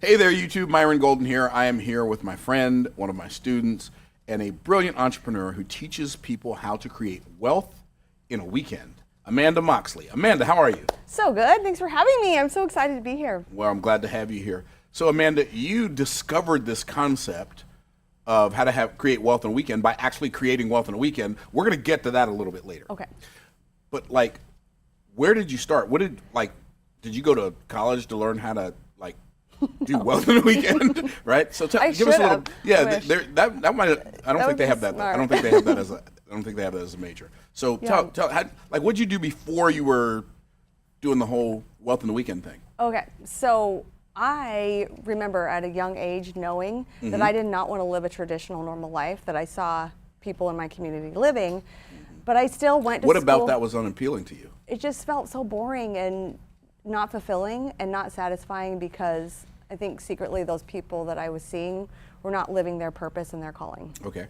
Hey there, YouTube. Myron Golden here. I am here with my friend, one of my students, and a brilliant entrepreneur who teaches people how to create wealth in a weekend. Amanda Moxley. Amanda, how are you? So good. Thanks for having me. I'm so excited to be here. Well, I'm glad to have you here. So, Amanda, you discovered this concept of how to create wealth in a weekend by actually creating wealth in a weekend. We're going to get to that a little bit later. Okay. But where did you start? Did you go to college to learn how to do wealth in a weekend, right? So give us a little. Yeah, that might. I don't think they have that. I don't think they have that as a. I don't think they have that as a major. So tell what'd you do before you were doing the whole wealth in the weekend thing? Okay, so I remember at a young age knowing that I did not want to live a traditional normal life that I saw people in my community living, but I still went to school. What about that was unappealing to you? It just felt so boring and not fulfilling and not satisfying because I think secretly those people that I was seeing were not living their purpose and their calling. Okay.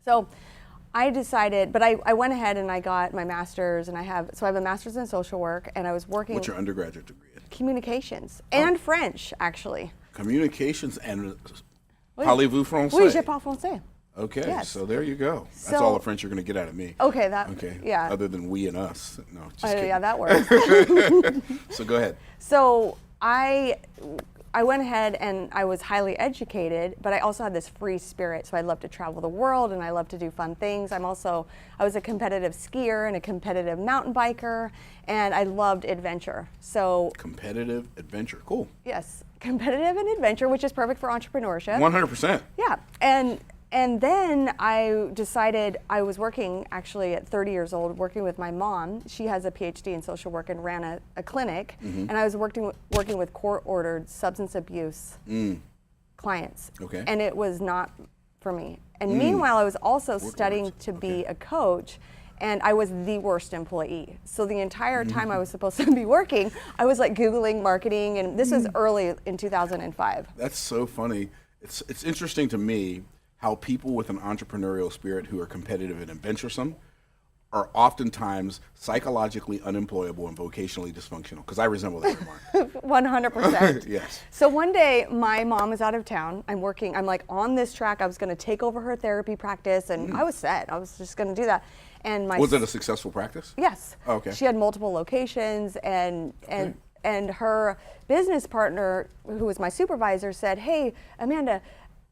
So I decided, but I went ahead and I got my master's, and I have a master's in social work, and I was working. What's your undergraduate degree in? Communications and French, actually. Communications and parlez-vous français? Oui, je parle français. Okay, yes. So there you go. That's all the French you're going to get out of me. Okay, yeah. Other than we and us. No, just kidding. Yeah, that works. So go ahead. So I went ahead and I was highly educated, but I also had this free spirit. So I love to travel the world and I love to do fun things. I was a competitive skier and a competitive mountain biker, and I loved adventure. So competitive adventure, cool. Yes, competitive and adventure, which is perfect for entrepreneurship. 100%. Yeah, and then I decided I was working, actually at 30 years old, working with my mom. She has a PhD in social work and ran a clinic, and I was working with court-ordered substance abuse clients. Okay. And it was not for me. And meanwhile, I was also studying to be a coach, and I was the worst employee. So the entire time I was supposed to be working, I was like Googling marketing, and this was early in 2005. That's so funny. It's interesting to me how people with an entrepreneurial spirit who are competitive and adventuresome are oftentimes psychologically unemployable and vocationally dysfunctional, because I resemble that remark. 100%. Yes. So one day, my mom was out of town. I'm like on this track. I was going to take over her therapy practice, and I was set. I was just going to do that. And was it a successful practice? Yes. Oh, okay. She had multiple locations, and her business partner, who was my supervisor, said, "Hey, Amanda,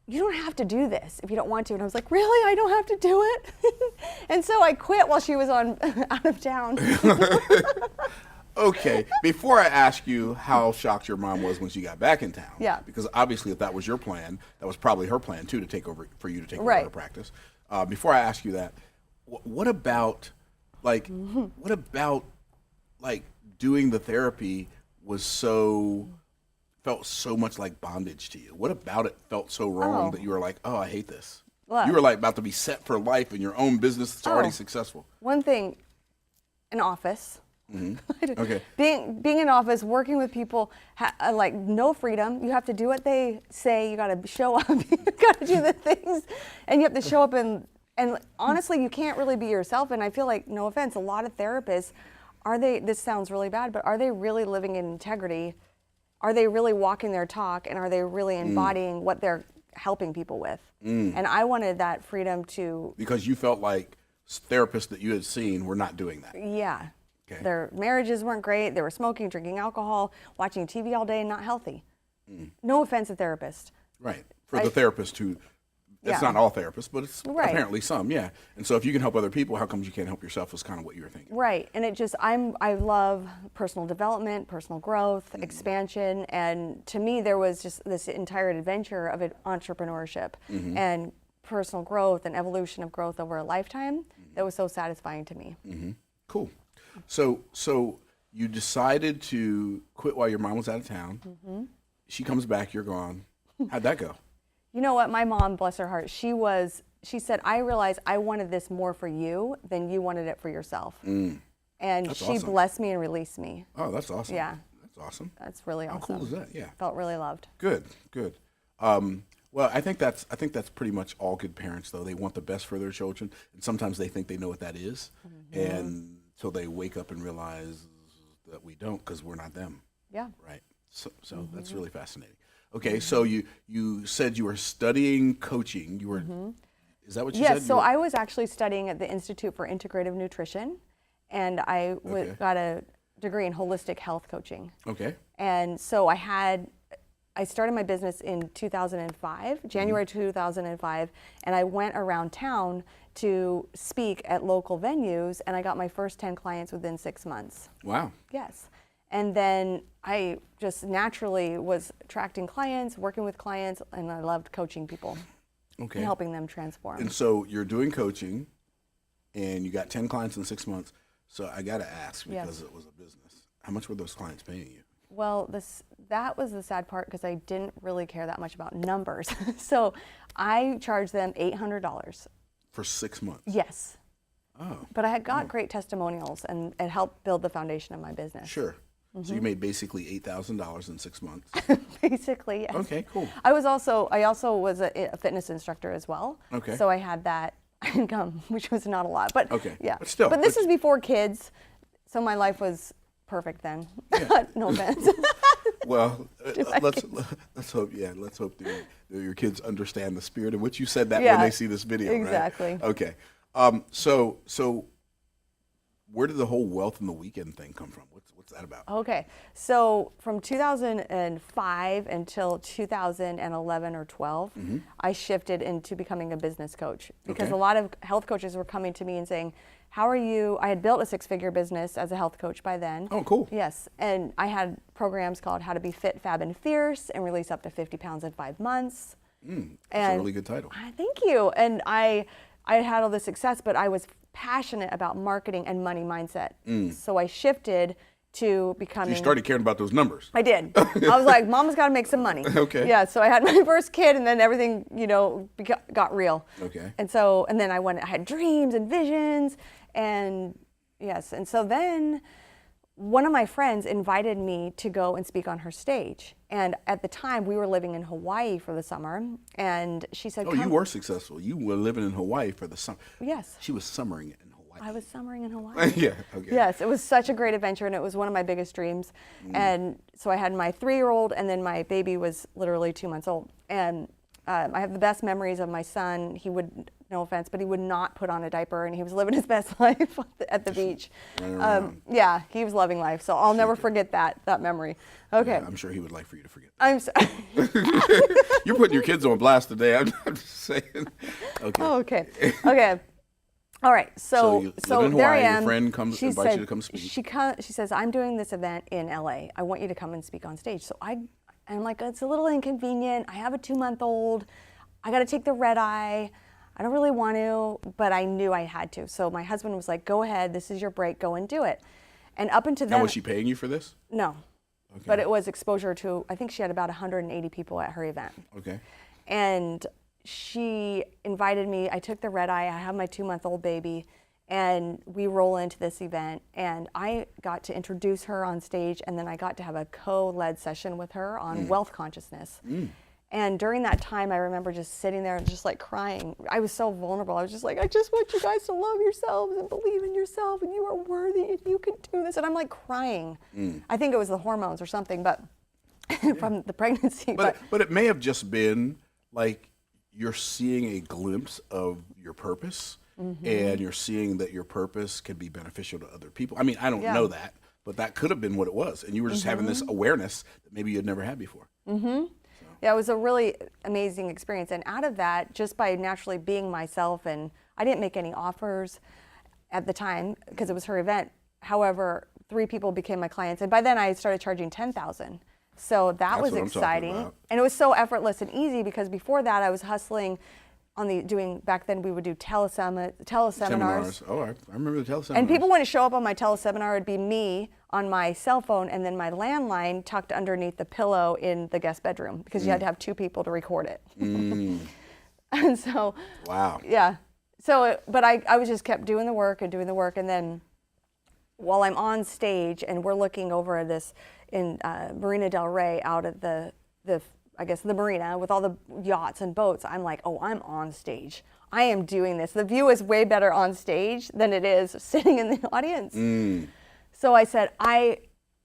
you don't have to do this if you don't want to." And I was like, really? I don't have to do it? And so I quit while she was out of town. Okay, before I ask you how shocked your mom was when she got back in town, Yeah. because obviously if that was your plan, that was probably her plan too, for you to take over Right. her practice. Before I ask you that, what about doing the therapy felt so much like bondage to you? What about it felt so wrong that you were like, oh, I hate this? Well, you were like about to be set for life in your own business that's already successful. One thing, an office. Okay. Being in office, working with people, like no freedom. You have to do what they say. You got to show up. You got to do the things, and you have to show up. And honestly, you can't really be yourself. And I feel like, no offense, a lot of therapists, this sounds really bad, but are they really living in integrity? Are they really walking their talk, and are they really embodying what they're helping people with? And I wanted that freedom to... Because you felt like therapists that you had seen were not doing that. Yeah. Okay. Their marriages weren't great. They were smoking, drinking alcohol, watching TV all day, not healthy. No offense to therapists. Right. For the therapist who... It's not all therapists, but it's apparently some, yeah. And so if you can help other people, how comes you can't help yourself is kind of what you were thinking. Right. And I love personal development, personal growth, expansion. And to me, there was just this entire adventure of entrepreneurship and personal growth and evolution of growth over a lifetime that was so satisfying to me. Cool. So you decided to quit while your mom was out of town. She comes back, you're gone. How'd that go? You know what? My mom, bless her heart, she said, I realized I wanted this more for you than you wanted it for yourself. And That's she awesome. blessed me and released me. Oh, that's awesome. Yeah. That's awesome. That's really awesome. How cool is that? Yeah. Felt really loved. Good. Well, I think that's pretty much all good parents, though. They want the best for their children, and sometimes they think they know what that is, and until they wake up and realize that we don't, because we're not them. Yeah. Right. So that's really fascinating. Okay, so you said you were studying coaching. You were, is that what you said? Yes, so I was actually studying at the Institute for Integrative Nutrition, and I got a degree in holistic health coaching. Okay. And so I started my business in 2005, January 2005, and I went around town to speak at local venues, and I got my first 10 clients within 6 months. Wow. Yes. And then I just naturally was attracting clients, working with clients, and I loved coaching people. Okay. And helping them transform. And so you're doing coaching, and you got 10 clients in 6 months. So I got to ask, because it was a business, how much were those clients paying you? Well, that was the sad part, because I didn't really care that much about numbers. So I charged them $800. For 6 months? Yes. Oh. But I had got great testimonials, and it helped build the foundation of my business. Sure. So you made basically $8,000 in 6 months. Basically, yes. Okay, cool. I also was a fitness instructor as well. Okay. So I had that income, which was not a lot, but okay. Yeah. But still. But this is before kids, so my life was perfect then. Yeah. No offense. Well, let's hope. Yeah, let's hope that your kids understand the spirit in which you said that when they see this video. Exactly. Right? Okay. So where did the whole wealth in the weekend thing come from? What's that about? Okay, so from 2005 until 2011 or 12, I shifted into becoming a business coach, because a lot of health coaches were coming to me and saying, how are you? I had built a 6-figure business as a health coach by then. Oh, cool. Yes, and I had programs called How to Be Fit, Fab, and Fierce and Release Up to 50 Pounds in 5 months. That's a really good title. Thank you. And I had all this success, but I was passionate about marketing and money mindset. So I shifted to becoming. You started caring about those numbers. I did. I was like, Mama's got to make some money. Okay. Yeah. So I had my first kid, and then everything, got real. Okay. And then I had dreams and visions, and yes. And so then one of my friends invited me to go and speak on her stage. And at the time, we were living in Hawaii for the summer, and she said, "Oh, you were successful. You were living in Hawaii for the summer." Yes. She was summering in Hawaii. I was summering in Hawaii. Yeah. Okay. Yes, it was such a great adventure, and it was one of my biggest dreams. And so I had my 3-year-old, and then my baby was literally 2 months old. And I have the best memories of my son. He would, no offense, but he would not put on a diaper, and he was living his best life at the beach. Yeah, he was loving life. So I'll never forget that memory. Okay. Yeah, I'm sure he would like for you to forget that. I'm sorry. You're putting your kids on blast today. I'm just saying. Okay. Oh, okay. Okay. All right, so you live in there Hawaii, I am. your friend invites you to come speak. She says, I'm doing this event in LA. I want you to come and speak on stage. So I'm like, it's a little inconvenient. I have a 2-month-old. I got to take the red eye. I don't really want to, but I knew I had to. So my husband was like, go ahead. This is your break. Go and do it. And up until then. Now, was she paying you for this? No. Okay. But it was exposure to, I think she had about 180 people at her event. Okay. And she invited me. I took the red eye. I have my 2-month-old baby, and we roll into this event, and I got to introduce her on stage, and then I got to have a co-led session with her on wealth consciousness. And during that time, I remember just sitting there and just like crying. I was so vulnerable. I was just like, I just want you guys to love yourselves and believe in yourself, and you are worthy, and you can do this. And I'm like crying. I think it was the hormones or something, but from the pregnancy. But it may have just been like, you're seeing a glimpse of your purpose, and you're seeing that your purpose can be beneficial to other people. I mean, I don't know that, but that could have been what it was. And you were just having this awareness that maybe you'd never had before. Yeah, it was a really amazing experience. And out of that, just by naturally being myself, and I didn't make any offers at the time because it was her event. However, 3 people became my clients. And by then I started charging $10,000. So that was exciting. And it was so effortless and easy, because before that I was hustling on back then we would do teleseminars. Oh, I remember the teleseminars. And people wouldn't show up on my teleseminar. It'd be me on my cell phone, and then my landline tucked underneath the pillow in the guest bedroom, because you had to have 2 people to record it. And so, wow. Yeah. So, but I was just kept doing the work, and then while I'm on stage and we're looking over this in Marina Del Rey out at the marina with all the yachts and boats, I'm like, oh, I'm on stage. I am doing this. The view is way better on stage than it is sitting in the audience. So I said, I'm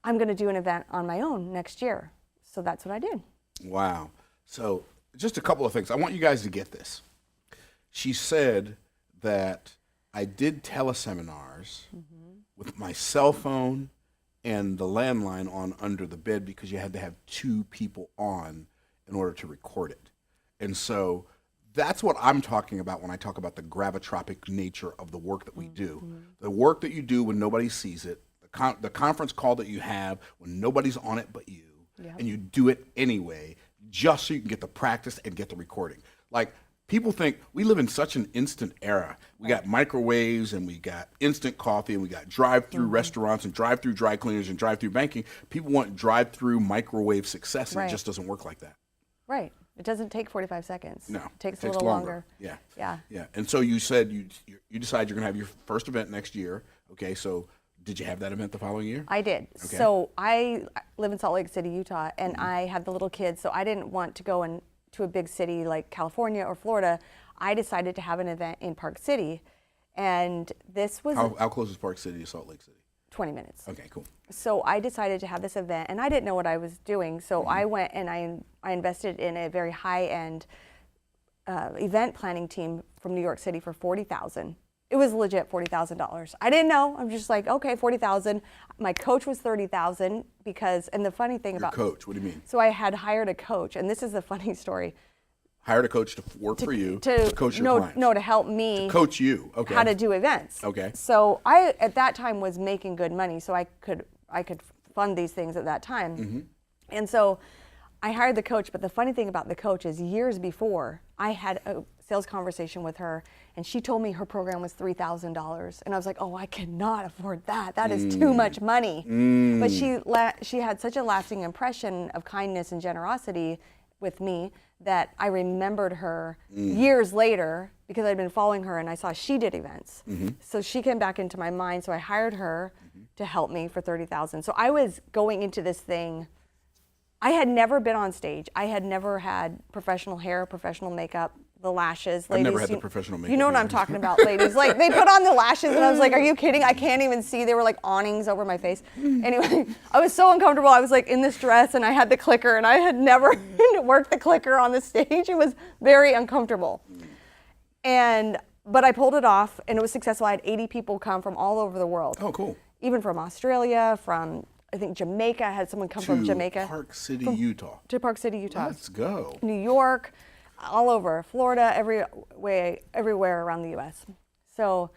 going to do an event on my own next year. So that's what I did. Wow. So just a couple of things. I want you guys to get this. She said that I did teleseminars with my cell phone and the landline on under the bed because you had to have 2 people on in order to record it. And so that's what I'm talking about when I talk about the gravitropic nature of the work that we do. The work that you do when nobody sees it, the conference call that you have when nobody's on it but you, and you do it anyway, just so you can get the practice and get the recording. Like, people think we live in such an instant era. We got microwaves and we got instant coffee and we got drive-through restaurants and drive-through dry cleaners and drive-through banking. People want drive-through microwave success, and it just doesn't work like that. Right. It doesn't take 45 seconds. No. It takes a little longer. Yeah. Yeah. Yeah. And so you said you decide you're going to have your first event next year. Okay. So did you have that event the following year? I did. Okay. So I live in Salt Lake City, Utah, and I had the little kids, so I didn't want to go to a big city like California or Florida. I decided to have an event in Park City, and this was... How close is Park City to Salt Lake City? 20 minutes. Okay, cool. So I decided to have this event, and I didn't know what I was doing, so I went and I invested in a very high-end event planning team from New York City for $40,000. It was legit $40,000. I didn't know. I'm just like, okay, $40,000. My coach was $30,000 because, and the funny thing about... Your coach, what do you mean? So I had hired a coach, and this is the funny story. Hired a coach to work for you, to coach your clients. No, to help me. To coach you, okay. How to do events. Okay. So I, at that time, was making good money, so I could fund these things at that time. And so I hired the coach, but the funny thing about the coach is years before, I had a sales conversation with her, and she told me her program was $3,000. And I was like, oh, I cannot afford that. That is too much money. But she had such a lasting impression of kindness and generosity with me that I remembered her years later because I'd been following her and I saw she did events. So she came back into my mind, so I hired her to help me for $30,000. So I was going into this thing, I had never been on stage. I had never had professional hair, professional makeup, the lashes. I've never had the professional makeup. You know what I'm talking about, ladies. Like, they put on the lashes and I was like, are you kidding? I can't even see. They were like awnings over my face. Anyway, I was so uncomfortable. I was like in this dress and I had the clicker and I had never worked the clicker on the stage. It was very uncomfortable. But I pulled it off and it was successful. I had 80 people come from all over the world. Oh, cool. Even from Australia, from I think Jamaica. I had someone come from Jamaica. Park City, Utah. To Park City, Utah. Let's go. New York, all over, Florida, everywhere around the U.S. So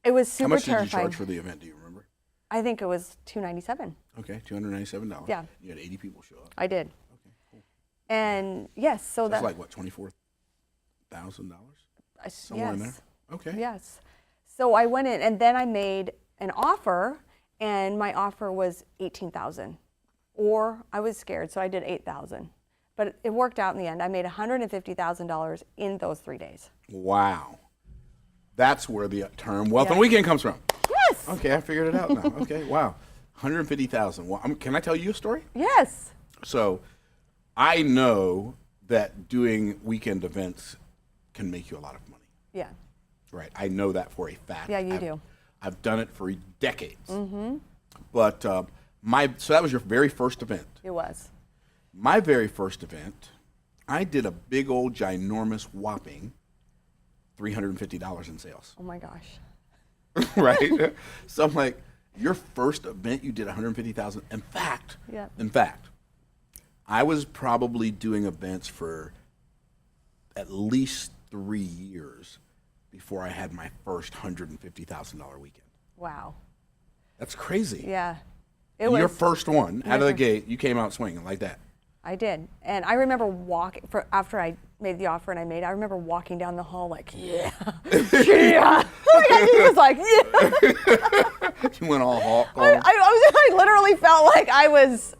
it was super terrifying. How much did you charge for the event, do you remember? I think it was $297. Okay, $297. Yeah. You had 80 people show up. I did. Okay, cool. And yes, so that's like what, $24,000? Somewhere in there? Okay. Yes. So I went in and then I made an offer and my offer was $18,000 or I was scared, so I did $8,000. But it worked out in the end. I made $150,000 in those 3 days. Wow. That's where the term Wealth on the Weekend comes from. Yes. Okay, I figured it out now. Okay, wow. $150,000. Well, can I tell you a story? Yes. So I know that doing weekend events can make you a lot of money. Yeah. Right. I know that for a fact. Yeah, you do. I've done it for decades. But so that was your very first event. It was. My very first event, I did a big old ginormous whopping $350 in sales. Oh my gosh. Right? So I'm like, your first event you did $150,000. In fact, I was probably doing events for at least 3 years before I had my first $150,000 weekend. Wow. That's crazy. Yeah. Your first one, out of the gate, you came out swinging like that. I did. And I remember after I made the offer and I remember walking down the hall like, yeah, yeah. He was like, yeah. You went all hawk. I literally felt like I was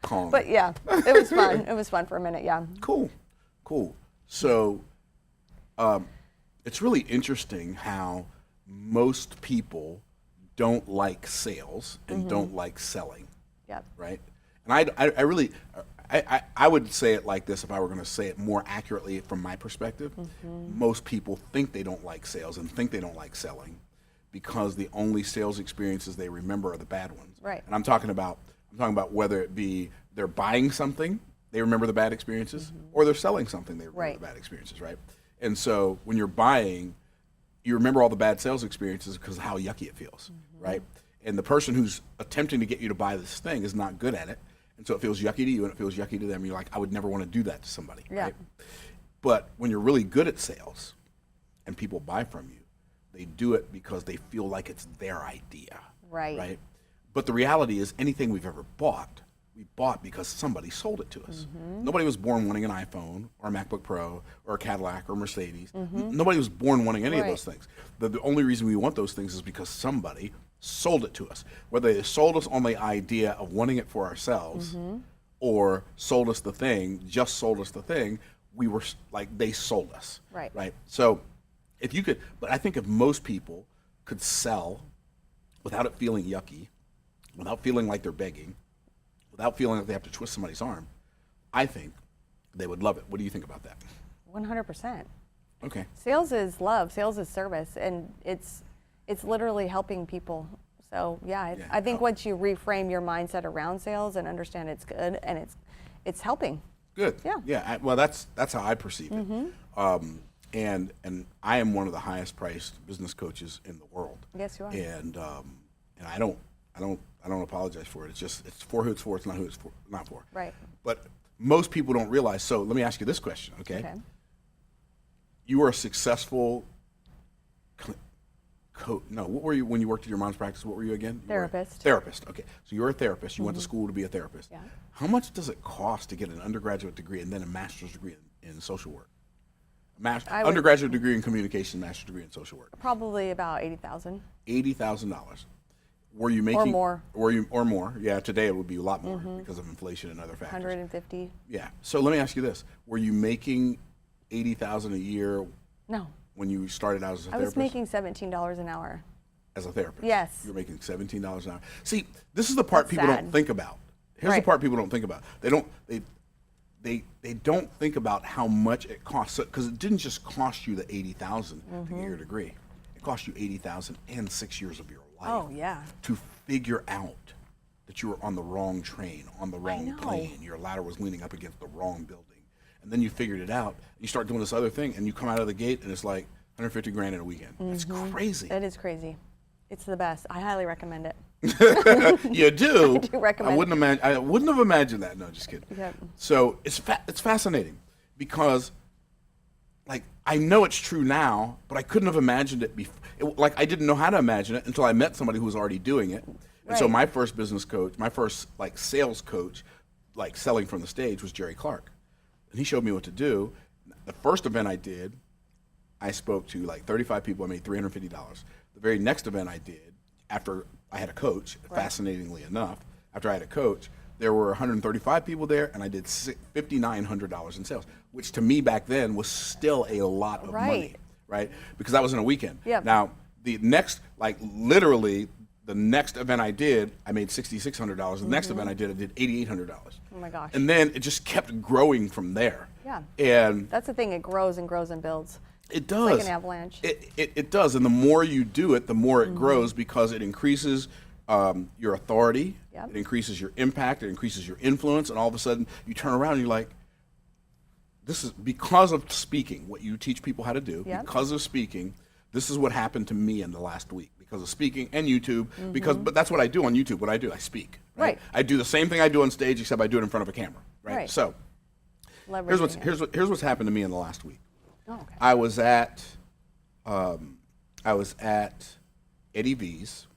calm. But yeah, it was fun. It was fun for a minute, yeah. Cool. So it's really interesting how most people don't like sales and don't like selling. Yep. Right? And I would say it like this if I were going to say it more accurately from my perspective. Most people think they don't like sales and think they don't like selling because the only sales experiences they remember are the bad ones. Right. And I'm talking about whether it be they're buying something, they remember the bad experiences, or they're selling something, they remember the bad experiences, right? And so when you're buying, you remember all the bad sales experiences because of how yucky it feels, right? And the person who's attempting to get you to buy this thing is not good at it. And so it feels yucky to you and it feels yucky to them. You're like, I would never want to do that to somebody, right? But when you're really good at sales and people buy from you, they do it because they feel like it's their idea, right? But the reality is anything we've ever bought, we bought because somebody sold it to us. Nobody was born wanting an iPhone or a MacBook Pro or a Cadillac or a Mercedes. Nobody was born wanting any of those things. The only reason we want those things is because somebody sold it to us. Whether they sold us on the idea of wanting it for ourselves or sold us the thing, just sold us the thing, we were like, they sold us, right? So if you could, but I think if most people could sell without it feeling yucky, without feeling like they're begging, without feeling like they have to twist somebody's arm, I think they would love it. What do you think about that? 100%. Okay. Sales is love. Sales is service, and it's literally helping people. So yeah, I think once you reframe your mindset around sales and understand it's good and it's helping. Good. Yeah. Yeah. Well, that's how I perceive it. And I am one of the highest priced business coaches in the world. Yes, you are. And I don't apologize for it. It's for who it's for. It's not who it's not for. Right. But most people don't realize. So let me ask you this question, okay? You were a successful coach. No, what were you when you worked at your mom's practice? What were you again? Therapist. Therapist. Okay. So you were a therapist. You went to school to be a therapist. Yeah. How much does it cost to get an undergraduate degree and then a master's degree in social work? Undergraduate degree in communication, master's degree in social work. Probably about $80,000. $80,000. Were you making or more? Or more? Yeah, today it would be a lot more because of inflation and other factors. 150. Yeah. So let me ask you this: were you making $80,000 a year? No. When you started out as a therapist? I was making $17 an hour. As a therapist? Yes. You're making $17 an hour. See, this is the part people don't think about. Here's the part people don't think about. They don't think about how much it costs, because it didn't just cost you the $80,000 to get your degree. It cost you $80,000 and 6 years of your life. Oh yeah. To figure out that you were on the wrong train, on the wrong plane. Your ladder was leaning up against the wrong building. And then you figured it out. You start doing this other thing, and you come out of the gate, and it's like 150 grand in a weekend. It's crazy. It is crazy. It's the best. I highly recommend it. You do? I do recommend it. I wouldn't have imagined that. No, just kidding. Yep. So it's fascinating because, like, I know it's true now, but I couldn't have imagined it before. Like, I didn't know how to imagine it until I met somebody who was already doing it. And so my first business coach, my first like sales coach, like selling from the stage, was Jerry Clark. And he showed me what to do. The first event I did, I spoke to like 35 people. I made $350. The very next event I did, after I had a coach, fascinatingly enough, after I had a coach, there were 135 people there, and I did $5,900 in sales, which to me back then was still a lot of money, right? Because that was in a weekend. Yep. Now, the next, like literally, the next event I did, I made $6,600. The next event I did $8,800. Oh my gosh. And then it just kept growing from there. Yeah. And that's the thing, it grows and grows and builds. It does. It's like an avalanche. It does. And the more you do it, the more it grows, because it increases your authority. Yep. It increases your impact. It increases your influence. And all of a sudden, you turn around and you're like, this is because of speaking, what you teach people how to do, because of speaking, this is what happened to me in the last week. Because of speaking and YouTube, but that's what I do on YouTube. What I do, I speak. Right? I do the same thing I do on stage, except I do it in front of a camera. Right. So here's what's happened to me in the last week. Oh, okay. I was at Eddie V's,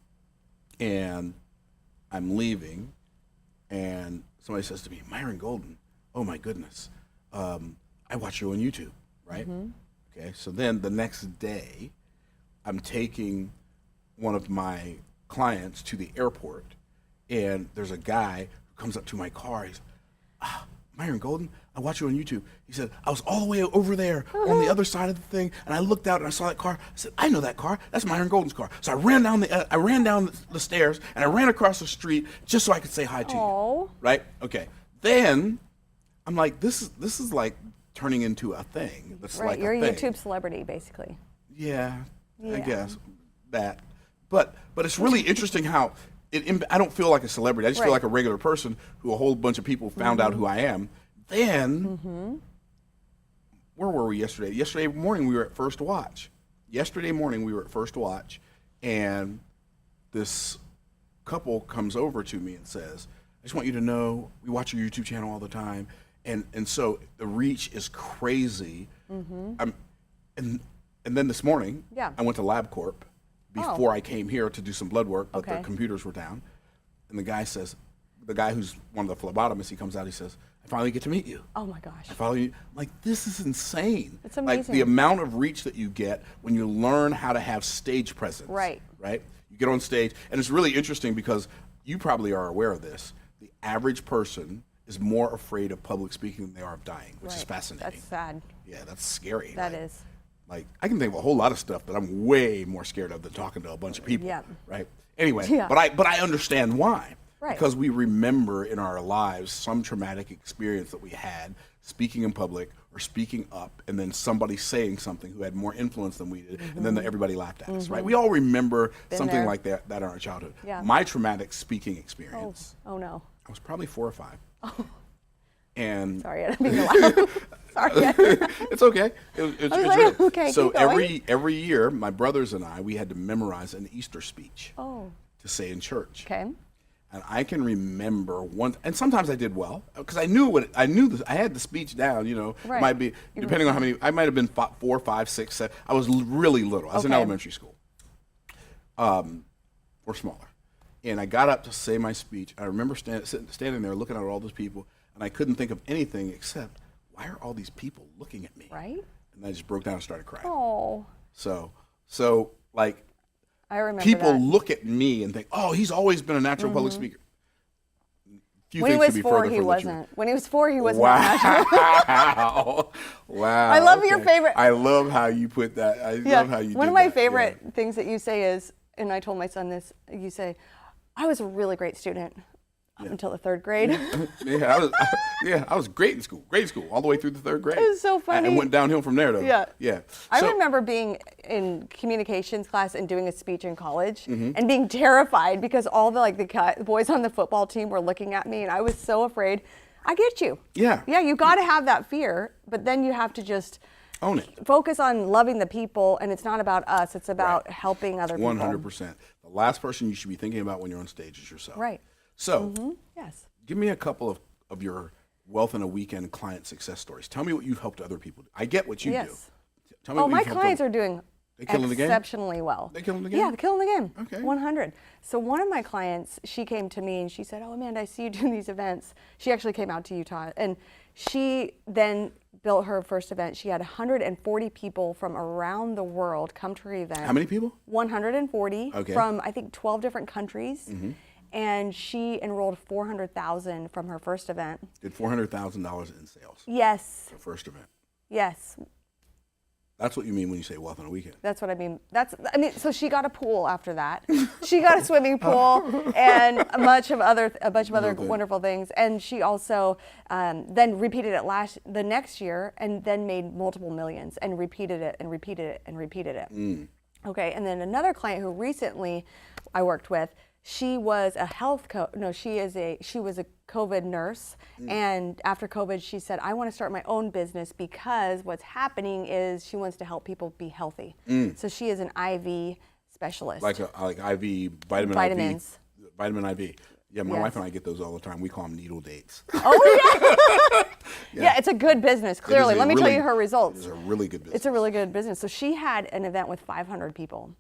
and I'm leaving, and somebody says to me, "Myron Golden, oh my goodness, I watch you on YouTube." Right. Okay. So then the next day, I'm taking one of my clients to the airport, and there's a guy who comes up to my car. He's, Myron Golden, I watch you on YouTube. He said, I was all the way over there on the other side of the thing, and I looked out and I saw that car. I said, I know that car. That's Myron Golden's car. So I ran down the stairs, and I ran across the street just so I could say hi to you. Right? Okay. Then I'm like, this is like turning into a thing. That's like you're a a thing. YouTube celebrity, basically. Yeah, I guess that. But it's really interesting how I don't feel like a celebrity. I just feel Right. like a regular person who a whole bunch of people found out who I am. Then, where were we yesterday? Yesterday morning we were at First Watch. And this couple comes over to me and says, I just want you to know we watch your YouTube channel all the time. And so the reach is crazy. And then this morning, Yeah. I went to LabCorp before I came here to do some blood work, but the Okay. computers were down. And the guy who's one of the phlebotomists, he comes out, he says, I finally get to meet you. Oh my gosh. I follow you. I'm like, this is insane. It's Like amazing. the amount of reach that you get when you learn how to have stage presence. Right. Right? You get on stage, and it's really interesting because you probably are aware of this. The average person is more afraid of public speaking than they are of dying, which is Right. fascinating. That's sad. Yeah, that's scary. That Like- is. Like, I can think of a whole lot of stuff that I'm way more scared of than talking to a bunch of people. Yeah. Right? Anyway, Yeah. but I understand why. Right. Because we remember in our lives some traumatic experience that we had speaking in public or speaking up, and then somebody saying something who had more influence than we did, and then everybody laughed at us, right? We all remember something there. like that in our childhood. Yeah. My traumatic speaking Oh, experience, oh no. I was probably 4 or 5. And Sorry, I didn't mean to laugh. Sorry. it's okay. It's was like, real. okay, So keep going. every year, my brothers and I, we had to memorize an Easter speech Oh, to say in church. okay. And I can remember one, and sometimes I did well because I knew I had the speech down. You know, Right. might be depending on how many. I might have been 4, 5, 6, 7. I was really little. I was in Okay. elementary school, or smaller. And I got up to say my speech. I remember standing there looking at all those people, and I couldn't think of anything except, why are all these people looking at me? Right? And I just broke down and started crying. Oh, So like, I remember people that. look at me and think, oh, he's always been a natural public speaker. Few When he things was could be 4, further he from the truth. wasn't. When he was 4, he wasn't. natural. Wow. Wow. I love your favorite- I love how you put that. I love how you One did of my that. favorite things that you say is, and I told my son this, you say, I was a really great student up until the 3rd grade. I was great in school. Great in school, all the way through the 3rd grade. It was so funny. And went downhill from there, though. Yeah. Yeah. I So- remember being in communications class and doing a speech in college Mm-hmm. and being terrified because all the boys on the football team were looking at me and I was so afraid. I get you. Yeah. Yeah, you got to have that fear, but then you have to just Own it. focus on loving the people, and it's not about us, it's about helping other people. 100%. The last person you should be thinking about when you're on stage is yourself. Right. So, Yes. give me a couple of your wealth in a weekend client success stories. Tell me what you've helped other people do. I get what you do. Yes. Tell me Oh, what my you've helped clients other- are doing They killing the game? exceptionally well. They killing the game? Yeah, they're killing the game. Okay. 100. So one of my clients, she came to me and she said, oh, Amanda, I see you doing these events. She actually came out to Utah. And she then built her first event. She had 140 people from around the world come to her event. How many people? 140 Okay. from, I think, 12 different countries. And she enrolled 400,000 from her first event. Did $400,000 in sales Yes, for first event. yes. That's what you mean when you say wealth on a weekend. That's what I mean. So she got a pool after that. She got a swimming pool and a bunch of other Okay. wonderful things. And she also then repeated it the next year and then made multiple millions and repeated it and repeated it and repeated it. Okay. And then another client who recently I worked with, she was a she was a COVID nurse, and after COVID, she said, "I want to start my own business because what's happening is she wants to help people be healthy." So she is an IV specialist. Like IV, Vitamins. Vitamin IV. Yeah, my Yes. wife and I get those all the time. We call them needle dates. Oh yeah. Yeah, it's a good business. Clearly, a let me tell really- you her results. It's a really good business. It's a really good business. So she had an event with 500 people,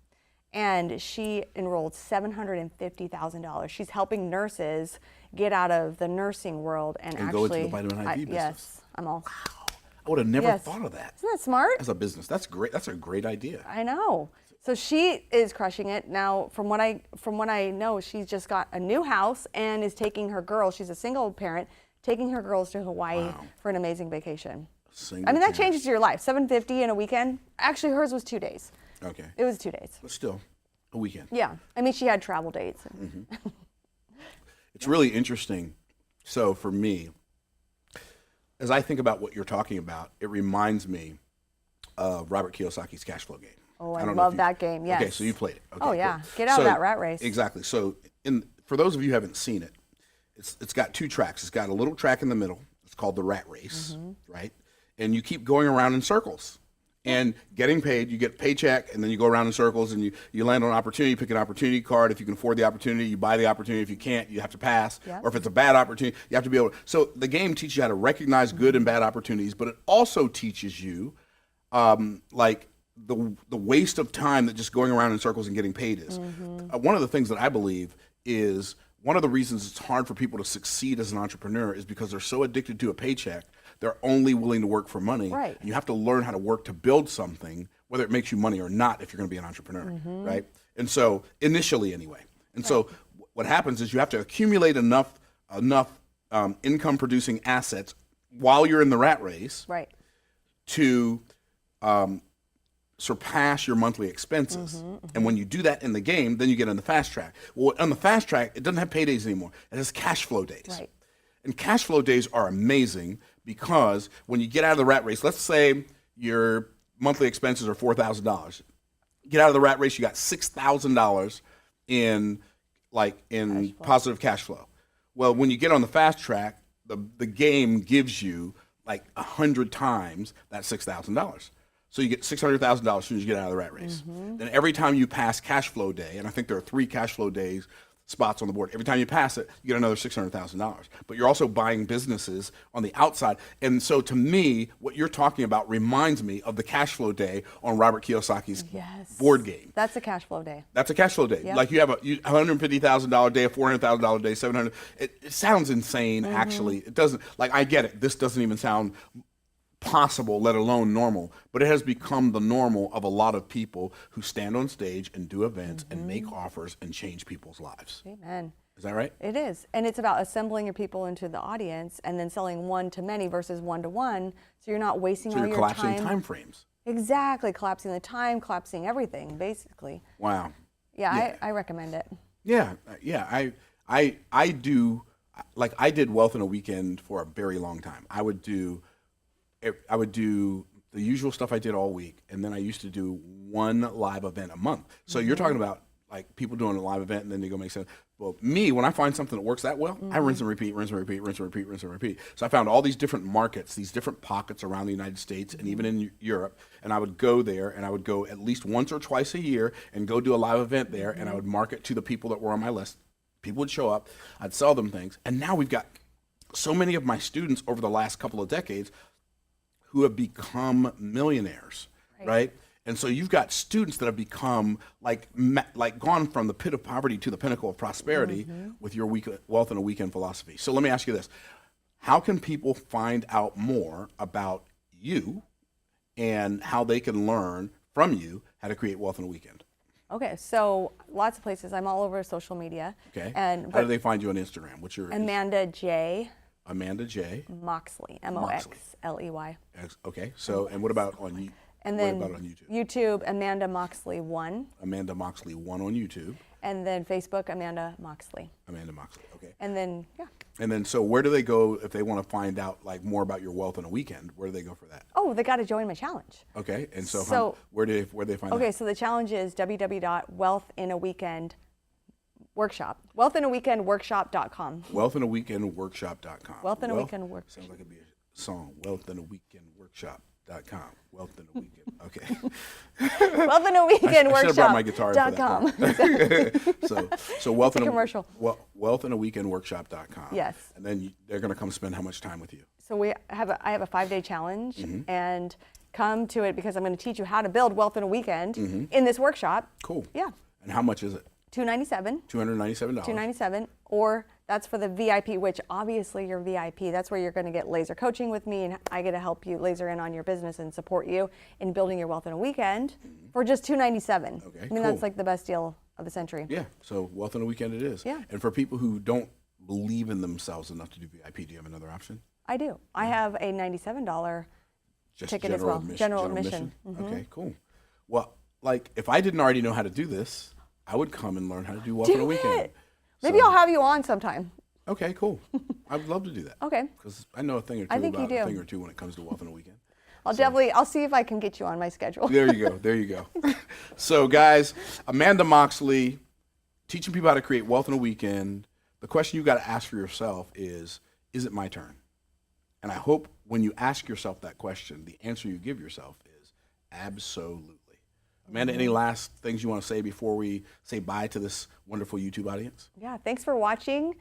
and she enrolled $750,000. She's helping nurses get out of the nursing world and go actually into the vitamin IV business. Yes, I'm all. I would have never Yes. thought of that Isn't that smart? as a business. That's great. That's a great idea. I know. So she is crushing it now. From what I know, she's just got a new house and is taking her girls. She's a single parent, taking her girls to Hawaii for an amazing vacation. Single I mean, that parent. changes your life. $750 in a weekend. Actually, hers was 2 days. Okay. It was 2 days. But still, a weekend. Yeah. I mean, she had travel dates. It's really interesting. So for me, as I think about what you're talking about, it reminds me of Robert Kiyosaki's Cash Flow Game. Oh, I don't know if love you- that game, yes. Okay, so you played it. Okay, Oh, yeah. cool. Get out of that rat race. Exactly. So for those of you who haven't seen it, it's got 2 tracks. It's got a little track in the middle. It's called the rat race, right? And you keep going around in circles and getting paid. You get a paycheck, and then you go around in circles, and you land on an opportunity. You pick an opportunity card. If you can afford the opportunity, you buy the opportunity. If you can't, you have to pass. Yep. Or if it's a bad opportunity, you have to be able to. So the game teaches you how to recognize good and bad opportunities, but it also teaches you like the waste of time that just going around in circles and getting paid is. One of the things that I believe is one of the reasons it's hard for people to succeed as an entrepreneur is because they're so addicted to a paycheck, they're only willing to work for money. Right. And you have to learn how to work to build something, whether it makes you money or not, if you're going to be an entrepreneur, right? And so initially, anyway. And so what happens is you have to accumulate enough income-producing assets while you're in the rat race, Right. to surpass your monthly expenses. And when you do that in the game, then you get on the fast track. Well, on the fast track, it doesn't have paydays anymore. It has cash flow days. Right. And cash flow days are amazing because when you get out of the rat race, let's say your monthly expenses are $4,000. Get out of the rat race, you got $6,000 in positive cash flow. Well, when you get on the fast track, the game gives you like 100 times that $6,000. So you get $600,000 as soon as you get out of the rat race. Then every time you pass cash flow day, and I think there are 3 cash flow days spots on the board. Every time you pass it, you get another $600,000. But you're also buying businesses on the outside. And so to me, what you're talking about reminds me of the cash flow day on Robert Kiyosaki's board game. That's a cash flow day. That's a cash flow day. Yep. Like you have a $150,000 day, a $400,000 day, $700. It sounds insane, actually. It doesn't. Like I get it. This doesn't even sound possible, let alone normal, but it has become the normal of a lot of people who stand on stage and do events and make offers and change people's lives. Amen. Is that right? It is. And it's about assembling your people into the audience and then selling one to many versus one to one. So you're not wasting all your time. So you're collapsing time frames. Exactly. Collapsing the time, collapsing everything, basically. Wow. Yeah. I recommend it. Yeah. I do, like I did Wealth in a Weekend for a very long time. I would do the usual stuff I did all week, and then I used to do one live event a month. So you're talking about like people doing a live event and then they go make sense. Well, me, when I find something that works that well, I rinse and repeat, rinse and repeat, rinse and repeat, rinse and repeat. So I found all these different markets, these different pockets around the United States and even in Europe, and I would go there and I would go at least once or twice a year and go do a live event there, and I would market to the people that were on my list. People would show up, I'd sell them things, and now we've got so many of my students over the last couple of decades who have become millionaires, right? And so you've got students that have become like gone from the pit of poverty to the pinnacle of prosperity with your Wealth in a Weekend philosophy. So let me ask you this. How can people find out more about you and how they can learn from you how to create wealth in a weekend? Okay, so lots of places. I'm all over social media. Okay. How do they find you on Instagram? What's your Amanda J. Moxley, Moxley. Okay. So, and what about on And then what about on YouTube? YouTube, Amanda Moxley 1. Amanda Moxley 1 on YouTube. And then Facebook, Amanda Moxley. Amanda Moxley. Okay. And then And then, so where do they go if they want to find out like more about your wealth in a weekend? Where do they go for that? Oh, they got to join my challenge. Okay. And so, where do they find that? Okay, so the challenge is www.wealthinaweekendworkshop. Wealthinaweekendworkshop.com. Wealthinaweekendworkshop.com. Wealthinaweekendworkshop. Sounds like it'd be a song. Wealthinaweekendworkshop.com. Wealth in a Weekend. Okay. Wealthinaweekendworkshop.com. I should have brought my guitar for that. So wealthinaweekendworkshop.com. Yes. And then they're going to come spend how much time with you? So I have a 5-day challenge, and come to it because I'm going to teach you how to build wealth in a weekend in this workshop. Cool. Yeah. And how much is it? $297. $297, or that's for the VIP, which obviously you're VIP. That's where you're going to get laser coaching with me, and I get to help you laser in on your business and support you in building your wealth in a weekend for just $297. Okay, I mean, that's like the best deal of the century. Yeah, so wealth in a weekend it is. Yeah. And for people who don't believe in themselves enough to do VIP, do you have another option? I do. I have a $97 ticket as well. General admission. Okay, cool. Well, like if I didn't already know how to do this, I would come and learn how to do wealth in a weekend. Maybe I'll have you on sometime. Okay, cool. I'd love to do that. Okay. Because I know a thing or two I think about you do. a thing or two when it comes to wealth in a weekend. I'll see if I can get you on my schedule. There you go. So guys, Amanda Moxley, teaching people how to create wealth in a weekend, the question you got to ask for yourself is it my turn? And I hope when you ask yourself that question, the answer you give yourself is absolutely. Amanda, any last things you want to say before we say bye to this wonderful YouTube audience? Yeah, thanks for watching.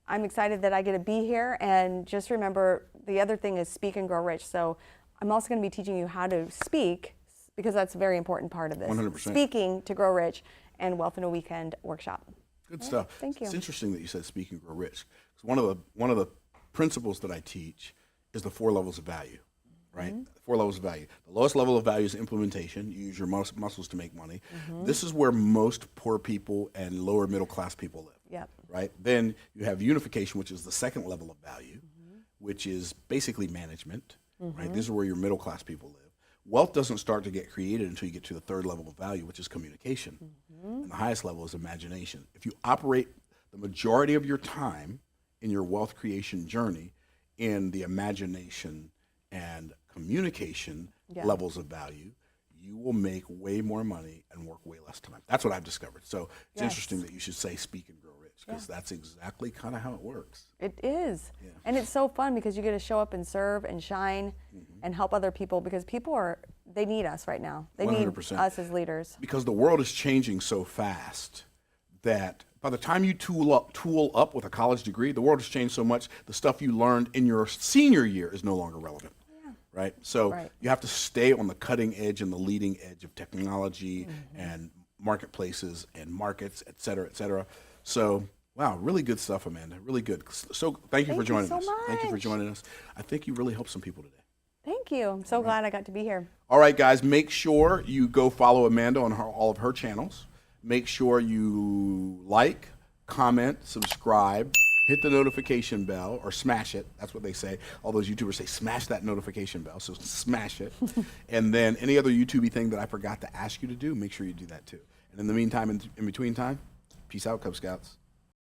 I'm excited that I get to be here. And just remember, the other thing is speak and grow rich. So I'm also going to be teaching you how to speak, because that's a very important part of this. 100%. Speaking to grow rich and Wealth in a Weekend workshop. Good stuff. Thank you. It's interesting that you said speak and grow rich. One of the principles that I teach is the 4 levels of value, right? Mm-hmm. 4 levels of value. The lowest level of value is implementation. You use your muscles to make money. Mm-hmm. This is where most poor people and lower middle class people live. Yep. Right? Then you have unification, which is the second level of value, which is basically management. Right? This is where your middle class people live. Wealth doesn't start to get created until you get to the 3rd level of value, which is communication. And the highest level is imagination. If you operate the majority of your time in your wealth creation journey in the imagination and communication levels of value, you will make way more money and work way less time. That's what I've discovered. So it's interesting that you should say speak and grow rich, because that's exactly kind of how it works. It is. Yeah. And it's so fun because you get to show up and serve and shine and help other people, because people they need us right now. They 100%. Need us as leaders. Because the world is changing so fast that by the time you tool up with a college degree, the world has changed so much, the stuff you learned in your senior year is no longer relevant. Right? So you have to stay on the cutting edge and the leading edge of technology and marketplaces and markets, et cetera, et cetera. So, wow, really good stuff, Amanda. Really good. So thank you for joining us. Thank you for joining us. I think you really helped some people today. Thank you. I'm so glad I got to be here. All right, guys, make sure you go follow Amanda on all of her channels. Make sure you like, comment, subscribe. Hit the notification bell, or smash it. That's what they say. All those YouTubers say, smash that notification bell. So smash it. And then any other YouTube-y thing that I forgot to ask you to do, make sure you do that too. And in the meantime, in between time, peace out, Cub Scouts.